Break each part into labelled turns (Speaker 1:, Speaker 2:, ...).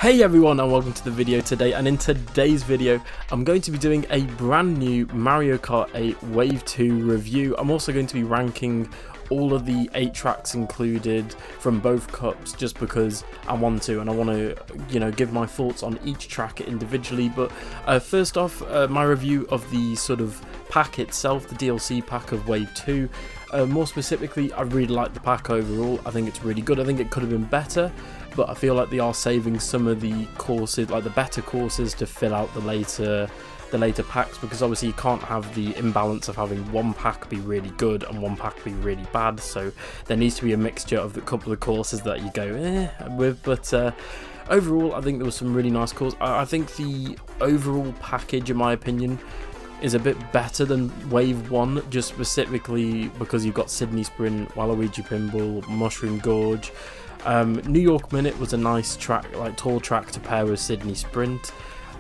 Speaker 1: Hey everyone, and welcome to the video today. And in today's video I'm going to be doing a brand new Mario Kart 8 Wave 2 review. I'm also going to be ranking all of the 8 tracks included from both cups just because I want to, and I want to, give my thoughts on each track individually. But first off, my review of the sort of pack itself, the DLC pack of Wave 2. More specifically, I really like the pack overall. I think it's really good. I think it could have been better, but I feel like they are saving some of the courses, like the better courses, to fill out the later packs, because obviously you can't have the imbalance of having one pack be really good and one pack be really bad. So there needs to be a mixture of the couple of courses that you go with. But overall, I think there was some really nice courses. I think the overall package, in my opinion, is a bit better than Wave 1, just specifically because you've got Sydney Sprint, Waluigi Pinball, Mushroom Gorge. New York Minute was a nice track, like tall track to pair with Sydney Sprint.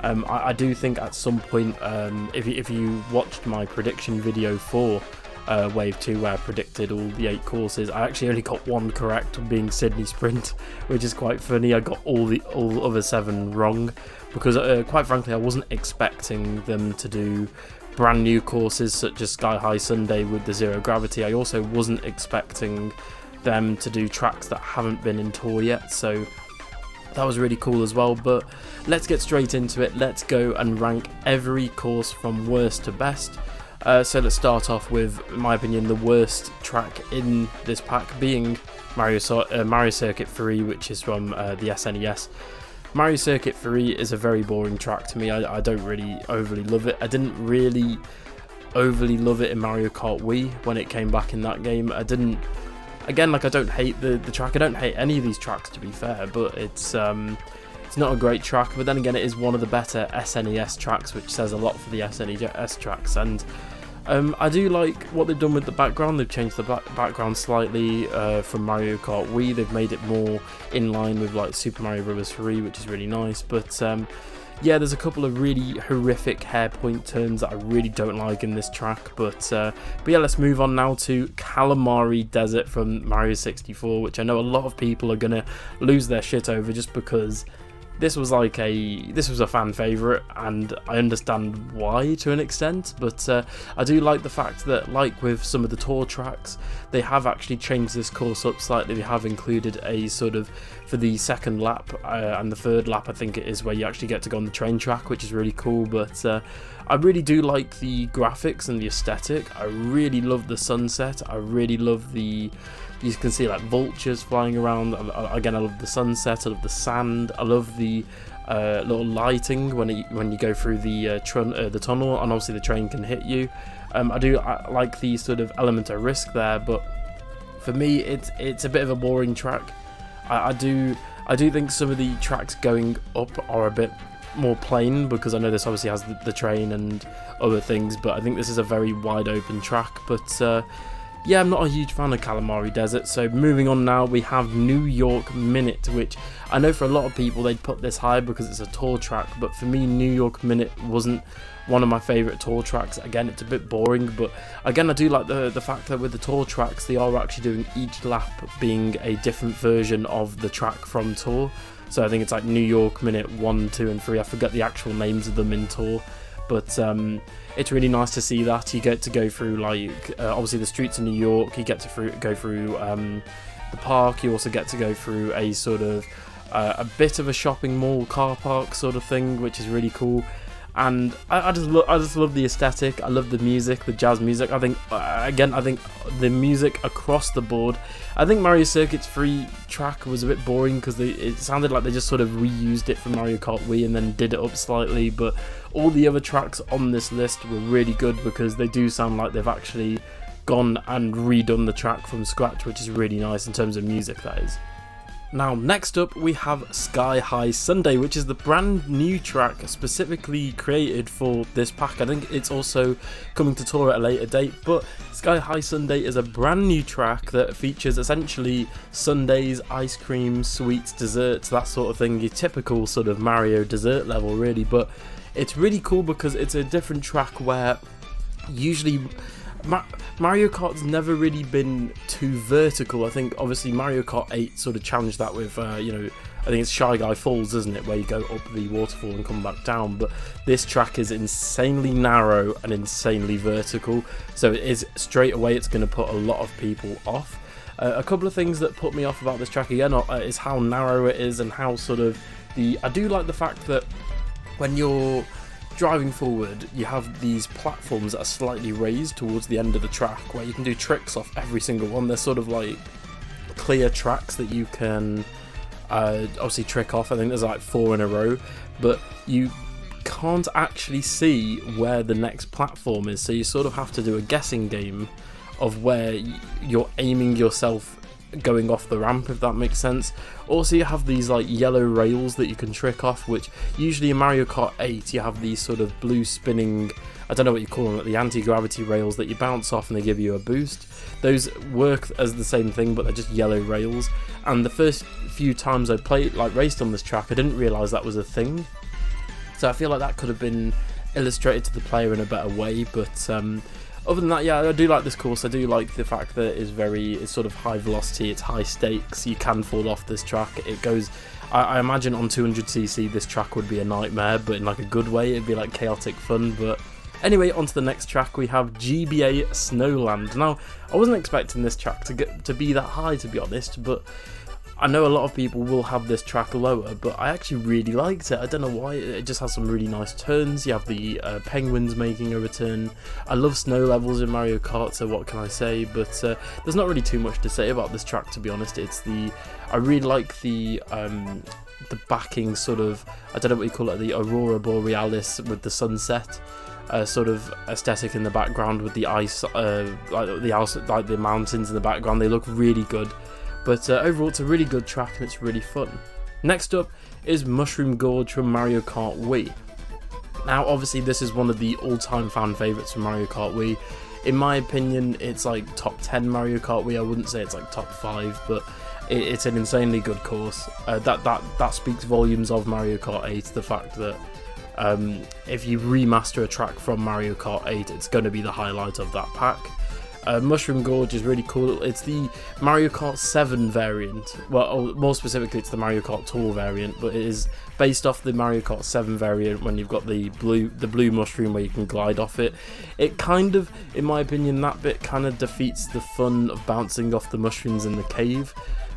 Speaker 1: I do think at some point, if you watched my prediction video for Wave 2 where I predicted all the 8 courses, I actually only got one correct, being Sydney Sprint, which is quite funny. I got all other 7 wrong because quite frankly I wasn't expecting them to do brand new courses such as Sky High Sundae with the zero gravity. I also wasn't expecting them to do tracks that haven't been in tour yet, so that was really cool as well. But let's get straight into it. Let's go and rank every course from worst to best. So let's start off with, in my opinion, the worst track in this pack being Mario Circuit 3, which is from the SNES. Mario Circuit 3 is a very boring track to me. I don't really overly love it. I didn't really overly love it in Mario Kart Wii when it came back in that game. I don't hate the track. I don't hate any of these tracks, to be fair, but it's not a great track. But then again, it is one of the better SNES tracks, which says a lot for the SNES tracks. And I do like what they've done with the background. They've changed the background slightly from Mario Kart Wii. They've made it more in line with like Super Mario Bros. 3, which is really nice. But yeah, there's a couple of really horrific hairpoint turns that I really don't like in this track. But yeah, let's move on now to Calamari Desert from Mario 64, which I know a lot of people are gonna lose their shit over just because this was a fan favourite, and I understand why to an extent. But I do like the fact that, like with some of the tour tracks, they have actually changed this course up slightly. They have included a sort of, for the second lap and the third lap, I think it is, where you actually get to go on the train track, which is really cool. But I really do like the graphics and the aesthetic. I really love the sunset. I really love the, you can see like vultures flying around. Again, I love the sunset. I love the sand. I love the little lighting when you go through the tunnel, and obviously the train can hit you. I like the sort of element of risk there, but for me it's a bit of a boring track. I do think some of the tracks going up are a bit more plain, because I know this obviously has the train and other things, but I think this is a very wide open track. But yeah, I'm not a huge fan of Calamari Desert. So moving on now, we have New York Minute, which I know for a lot of people they'd put this high because it's a tour track, but for me New York Minute wasn't one of my favourite tour tracks. Again, it's a bit boring, but again I do like the fact that with the tour tracks they are actually doing each lap being a different version of the track from tour. So I think it's like New York Minute 1, 2 and 3. I forget the actual names of them in tour, but it's really nice to see that. You get to go through like obviously the streets of New York, you get to go through the park, you also get to go through a sort of a bit of a shopping mall car park sort of thing, which is really cool. And I just love the aesthetic. I love the music, the jazz music. I think the music across the board. I think Mario Circuit's 3 track was a bit boring because it sounded like they just sort of reused it from Mario Kart Wii and then did it up slightly. But all the other tracks on this list were really good because they do sound like they've actually gone and redone the track from scratch, which is really nice in terms of music, that is. Now, next up we have Sky High Sundae, which is the brand new track specifically created for this pack. I think it's also coming to tour at a later date, but Sky High Sundae is a brand new track that features essentially sundaes, ice cream, sweets, desserts, that sort of thing, your typical sort of Mario dessert level really. But it's really cool because it's a different track where usually Mario Kart's never really been too vertical. I think obviously Mario Kart 8 sort of challenged that with I think it's Shy Guy Falls, isn't it, where you go up the waterfall and come back down. But this track is insanely narrow and insanely vertical, so it is straight away it's going to put a lot of people off. A couple of things that put me off about this track again is how narrow it is, and how sort of I do like the fact that when you're driving forward, you have these platforms that are slightly raised towards the end of the track, where you can do tricks off every single one. They're sort of like clear tracks that you can obviously trick off. I think there's like 4 in a row, but you can't actually see where the next platform is, so you sort of have to do a guessing game of where you're aiming yourself going off the ramp, if that makes sense. Also, you have these like yellow rails that you can trick off, which usually in Mario Kart 8 you have these sort of blue spinning, I don't know what you call them, like the anti-gravity rails that you bounce off and they give you a boost. Those work as the same thing, but they're just yellow rails. And the first few times I raced on this track, I didn't realise that was a thing. So I feel like that could have been illustrated to the player in a better way, but other than that, yeah, I do like this course. I do like the fact that it's sort of high velocity, it's high stakes, you can fall off this track. It goes, I imagine on 200cc this track would be a nightmare, but in like a good way, it'd be like chaotic fun. But anyway, on to the next track, we have GBA Snow Land. Now, I wasn't expecting this track to be that high, to be honest, but I know a lot of people will have this track lower, but I actually really liked it. I don't know why, it just has some really nice turns. You have the penguins making a return. I love snow levels in Mario Kart, so what can I say? But there's not really too much to say about this track, to be honest. I really like the backing sort of, I don't know what you call it, the Aurora Borealis with the sunset. Sort of aesthetic in the background with the ice, like the mountains in the background. They look really good. But overall, it's a really good track and it's really fun. Next up is Mushroom Gorge from Mario Kart Wii. Now, obviously, this is one of the all-time fan favourites from Mario Kart Wii. In my opinion, it's like top 10 Mario Kart Wii. I wouldn't say it's like top 5, but it's an insanely good course. That speaks volumes of Mario Kart 8. The fact that if you remaster a track from Mario Kart 8, it's going to be the highlight of that pack. Mushroom Gorge is really cool. It's the Mario Kart 7 variant. Well, more specifically, it's the Mario Kart Tour variant, but it is based off the Mario Kart 7 variant when you've got the blue mushroom where you can glide off it. It kind of, in my opinion, that bit kind of defeats the fun of bouncing off the mushrooms in the cave.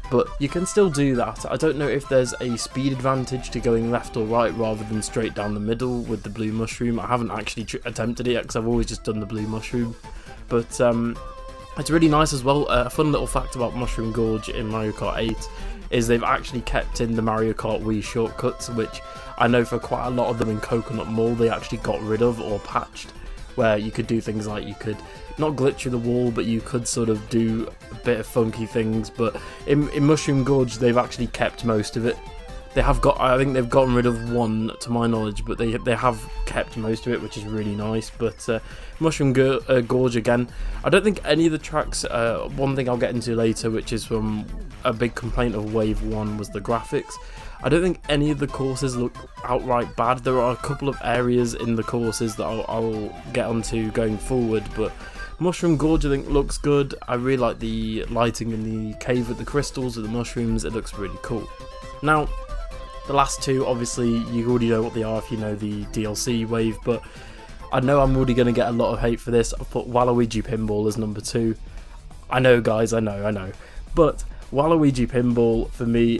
Speaker 1: But you can still do that. I don't know if there's a speed advantage to going left or right rather than straight down the middle with the blue mushroom. I haven't actually attempted it yet because I've always just done the blue mushroom. But it's really nice as well. A fun little fact about Mushroom Gorge in Mario Kart 8 is they've actually kept in the Mario Kart Wii shortcuts, which I know for quite a lot of them in Coconut Mall they actually got rid of or patched, where you could do things like you could not glitch through the wall, but you could sort of do a bit of funky things. But in Mushroom Gorge they've actually kept most of it. I think they've gotten rid of one to my knowledge, but they have kept most of it, which is really nice. But Mushroom Gorge again, I don't think any of the tracks, one thing I'll get into later, which is from a big complaint of Wave 1, was the graphics. I don't think any of the courses look outright bad. There are a couple of areas in the courses that I'll get onto going forward, but Mushroom Gorge I think looks good. I really like the lighting in the cave with the crystals with the mushrooms. It looks really cool. Now, the last two, obviously, you already know what they are if you know the DLC wave, but I know I'm already going to get a lot of hate for this. I've put Waluigi Pinball as number 2. I know, guys, I know. But Waluigi Pinball, for me,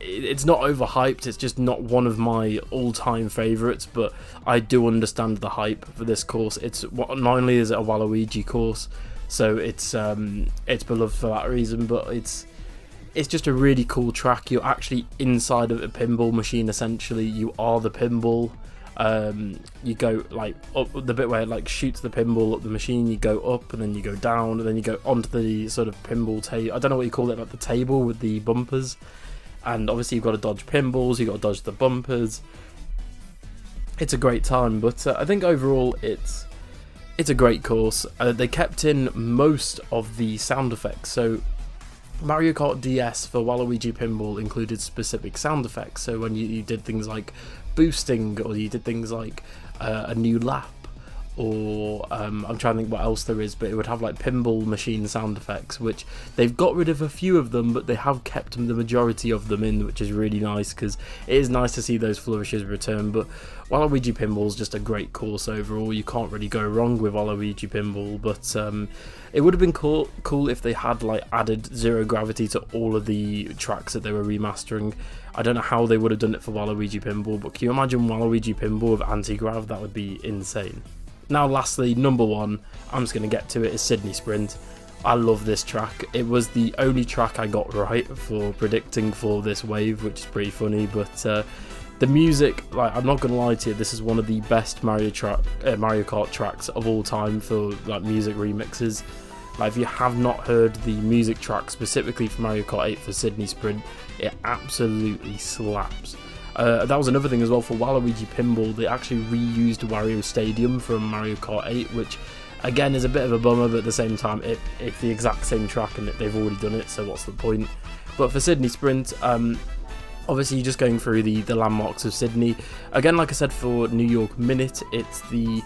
Speaker 1: it's not overhyped. It's just not one of my all-time favourites, but I do understand the hype for this course. Not only is it a Waluigi course, so it's beloved for that reason, but it's just a really cool track. You're actually inside of a pinball machine, essentially. You are the pinball. You go like up the bit where it like shoots the pinball up the machine, you go up and then you go down and then you go onto the sort of pinball table. I don't know what you call it, like the table with the bumpers. And obviously you've got to dodge pinballs, you've got to dodge the bumpers. It's a great time, but I think overall it's a great course. They kept in most of the sound effects, so Mario Kart DS for Waluigi Pinball included specific sound effects, so when you did things like boosting, or you did things like a new lap, or I'm trying to think what else there is, but it would have like pinball machine sound effects, which they've got rid of a few of them, but they have kept the majority of them in, which is really nice, because it is nice to see those flourishes return. But Waluigi Pinball is just a great course overall. You can't really go wrong with Waluigi Pinball, but it would have been cool if they had like added zero gravity to all of the tracks that they were remastering. I don't know how they would have done it for Waluigi Pinball, but can you imagine Waluigi Pinball with anti-grav? That would be insane. Now lastly, number one, I'm just going to get to it, is Sydney Sprint. I love this track. It was the only track I got right for predicting for this wave, which is pretty funny, but the music, like, I'm not going to lie to you, this is one of the best Mario Kart tracks of all time for like music remixes. Like, if you have not heard the music track specifically for Mario Kart 8 for Sydney Sprint, it absolutely slaps. That was another thing as well for Waluigi Pinball. They actually reused Wario Stadium from Mario Kart 8, which again is a bit of a bummer, but at the same time it's the exact same track and they've already done it, so what's the point? But for Sydney Sprint, obviously you're just going through the landmarks of Sydney. Again, like I said, for New York Minute, it's the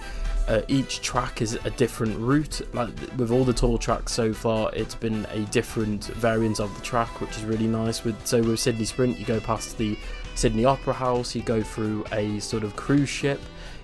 Speaker 1: each track is a different route. Like with all the tour tracks so far, it's been a different variant of the track, which is really nice. So with Sydney Sprint, you go past the Sydney Opera House, you go through a sort of cruise ship,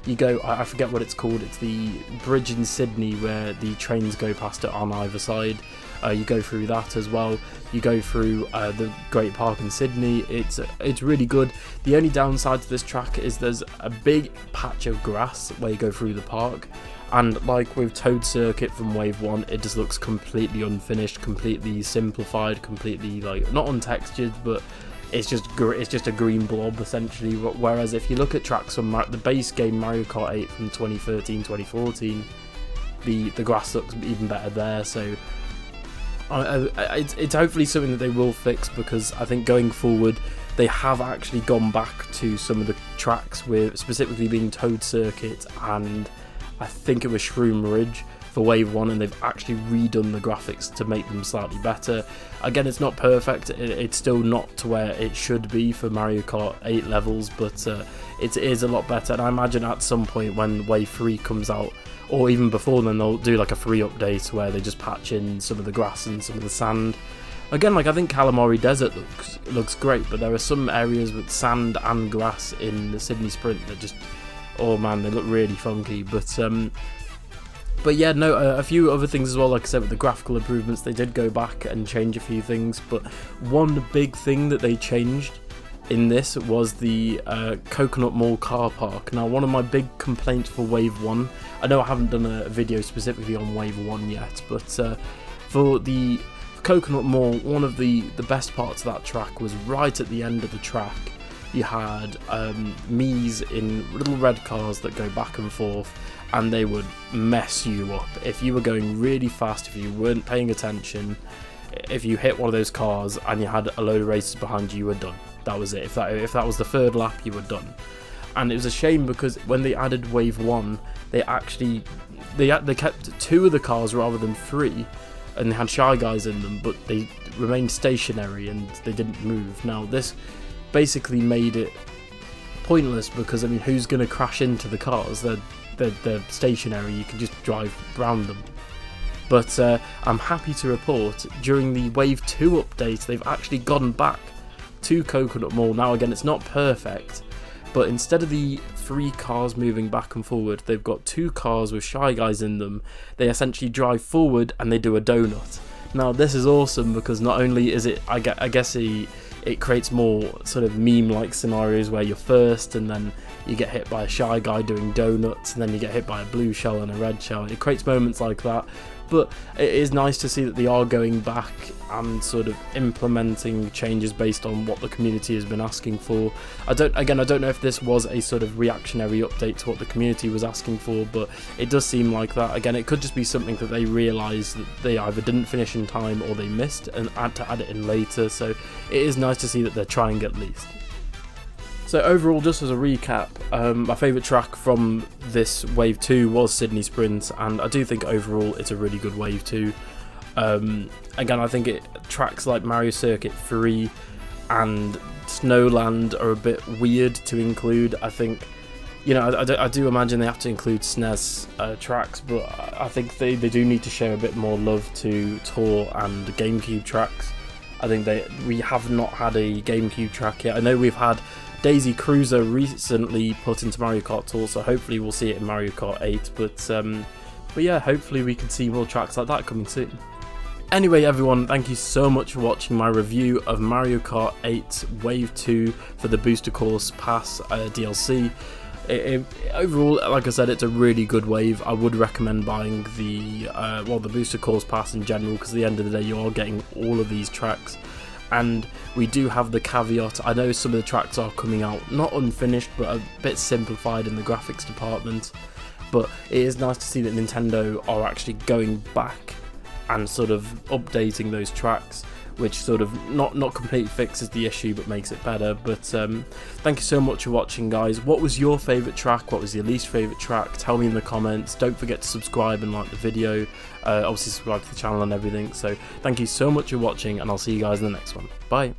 Speaker 1: you go, I forget what it's called, it's the bridge in Sydney where the trains go past it on either side. You go through that as well. You go through the Great Park in Sydney. It's really good. The only downside to this track is there's a big patch of grass where you go through the park, and like with Toad Circuit from Wave 1, it just looks completely unfinished, completely simplified, completely like not untextured, but it's just a green blob essentially. Whereas if you look at tracks from the base game Mario Kart 8 from 2013-2014, the grass looks even better there. So it's hopefully something that they will fix, because I think going forward they have actually gone back to some of the tracks, with specifically being Toad Circuit and I think it was Shroom Ridge for Wave 1, and they've actually redone the graphics to make them slightly better. Again, it's not perfect, it's still not to where it should be for Mario Kart 8 levels, but it is a lot better, and I imagine at some point when Wave 3 comes out, or even before then, they'll do like a free update where they just patch in some of the grass and some of the sand. Again, like I think Calamari Desert looks great, but there are some areas with sand and grass in the Sydney Sprint that just, oh man, they look really funky. But yeah, no, a few other things as well, like I said, with the graphical improvements, they did go back and change a few things, but one big thing that they changed in this was the Coconut Mall car park. Now, one of my big complaints for Wave 1, I know I haven't done a video specifically on Wave 1 yet, but for the Coconut Mall, one of the best parts of that track was right at the end of the track. You had Miis in little red cars that go back and forth, and they would mess you up. If you were going really fast, if you weren't paying attention, if you hit one of those cars and you had a load of racers behind you, you were done. That was it. If that was the third lap, you were done. And it was a shame, because when they added Wave 1, they kept 2 of the cars rather than 3, and they had Shy Guys in them, but they remained stationary and they didn't move. Now this basically made it pointless, because I mean, who's going to crash into the cars? They're stationary, you can just drive around them. But I'm happy to report, during the Wave 2 update, they've actually gone back to Coconut Mall. Now again, it's not perfect, but instead of the 3 cars moving back and forward, they've got 2 cars with Shy Guys in them. They essentially drive forward and they do a donut. Now this is awesome, because not only is it, I guess it creates more sort of meme-like scenarios where you're first and then you get hit by a Shy Guy doing donuts, and then you get hit by a blue shell and a red shell. It creates moments like that, but it is nice to see that they are going back and sort of implementing changes based on what the community has been asking for. I don't know if this was a sort of reactionary update to what the community was asking for, but it does seem like that. Again, it could just be something that they realised that they either didn't finish in time or they missed and had to add it in later, so it is nice to see that they're trying at least. So overall, just as a recap, my favourite track from this Wave 2 was Sydney Sprint, and I do think overall it's a really good Wave 2. Again, I think tracks like Mario Circuit 3 and Snow Land are a bit weird to include. I think you know, I do imagine they have to include SNES tracks, but I think they do need to show a bit more love to Tour and GameCube tracks. I think we have not had a GameCube track yet. I know we've had Daisy Cruiser recently put into Mario Kart Tour, so hopefully we'll see it in Mario Kart 8, but yeah, hopefully we can see more tracks like that coming soon. Anyway everyone, thank you so much for watching my review of Mario Kart 8 Wave 2 for the Booster Course Pass DLC. Overall, like I said, it's a really good wave. I would recommend buying the Booster Course Pass in general, because at the end of the day you are getting all of these tracks. And we do have the caveat, I know some of the tracks are coming out not unfinished but a bit simplified in the graphics department, but it is nice to see that Nintendo are actually going back and sort of updating those tracks, which sort of not completely fixes the issue but makes it better. But thank you so much for watching, guys. What was your favourite track? What was your least favourite track? Tell me in the comments. Don't forget to subscribe and like the video. Obviously subscribe to the channel and everything. So thank you so much for watching, and I'll see you guys in the next one. Bye.